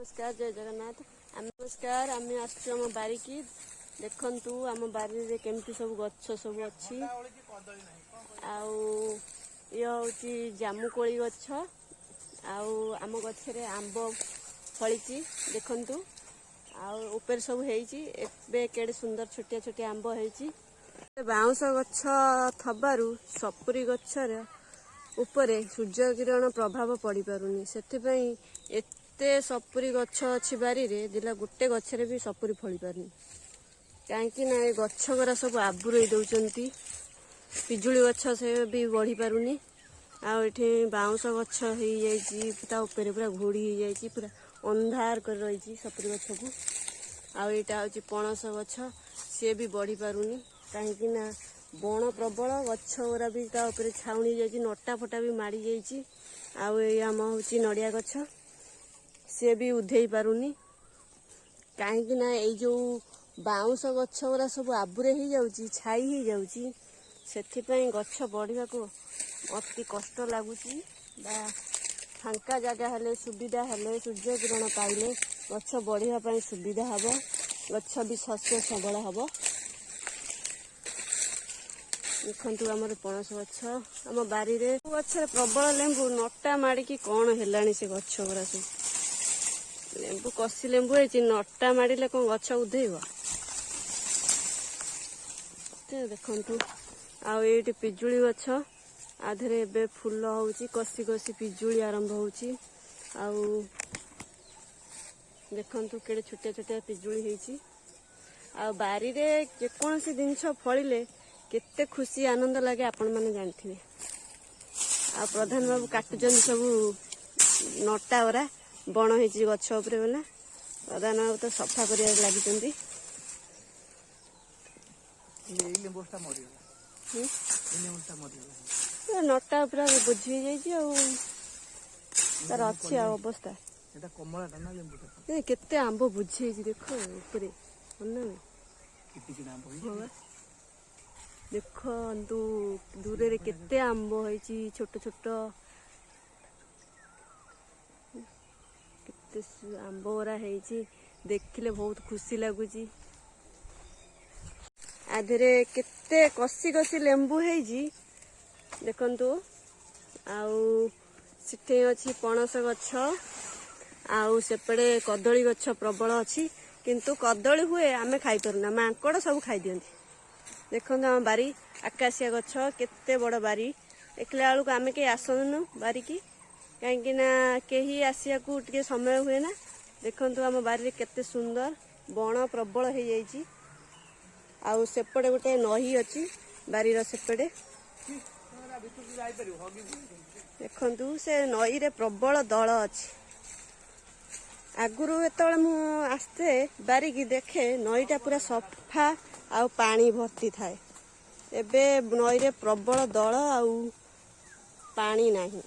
नमस्कार जय जगन्नाथ नमस्कार आम आम बारी की देखु आम बारी केमती सब गछ सब अच्छी ये हूँ जामुकोली गछ आम गछरे आंब फली देखु आपर सब केड़े सुंदर छोटिया छोटिया आंब हो बाउंश गछ थबारु सपुरी गछर उपरे सूर्य किरण प्रभाव पड़ पारुनी से एते सपुरी गछ अच्छी बारी रे दिला गोटे गछरे भी सपुरी फली पारुनी कहीं ना गछ गुरा सब आबुरई दौरान पिजुली गछ से भी बढ़ी पारुनी आठी बाउंश गछ हो पूरा घोड़ी हो जाए पूरा अंधार कर रही सपुरी गछ को आईटा हूँ पणस गछ सी भी बढ़ी पारुनी कहीं ना बण प्रबल गछ गुरा भी छाउनी जाइए नटा फटा भी माड़ी जाइए आम हूँ नड़िया गछ सी भी उधे पारुनी कहीं ना ये जो बाउंश गछ गुरा सब आबुरे हो जाऊँगी छाई हो जाऊँगी से गछ बढ़िया को अति कष्ट लगुच फांका जगह हेले सुविधा हेले सूर्य किरण पाइले गछ बढ़िया सुविधा हम गछ भी शस्य सबल हम देखु आमर पणस गछ आम बारी रे गछ प्रबल लेंबू नटा माड़ी कौन है से गछ गुरा सब लेंबू कसी लेंबू है नटा माड़े कौन गछ उधेब देखु आठ पिजुली गछ आधे एबे फूल होची कसी कसी पिजुली आरंभ होची देखु केड़े छोटिया छोटिया पिजुली होची बारी रे जेकोसी जिनस फलिले केते खुशी आनंद लगे आपण मैंने जानते प्रधान बाबू काटुचन सब नटा गुरा बण हो गछ उपरे बोला प्रधान बाबू तो सफा कर लगी नटा पूरा बुझी जाइए तार अच्छी अवस्था केते आंब बुझे देख ऊपर देखु दूर रे केते आंब होइची छोट छोट केते आंब गुरा होइची देखिले बहुत खुशी लगुची आधे केते कसी कसी लेंबू होइची देखंतु आउ सिठे अछि पणस गछ आउ सेपड़े कदली गछ प्रबल अछि किंतु कदली हुए आमे खाई परना मांकड़ सब खाई दियंती देखो आम बारी आकाशिया गछ केते बड़ बारी देखला बेलू आम कहीं आसनु बारी की कहीं कहीं आसिया को टे समय हुए ना देखु आम बारी केते सुंदर बण प्रबल हो जाइए आउ सेपटे गोटे नही अच्छी बारीर सेपटे देखु से नई रे प्रबल दल अच्छी आगुरी एत आसते बारिकी देखे नईटा पूरा सफा आउ पानी भर्ती थाए एबे नई रे प्रबल दल आउ पानी नहीं।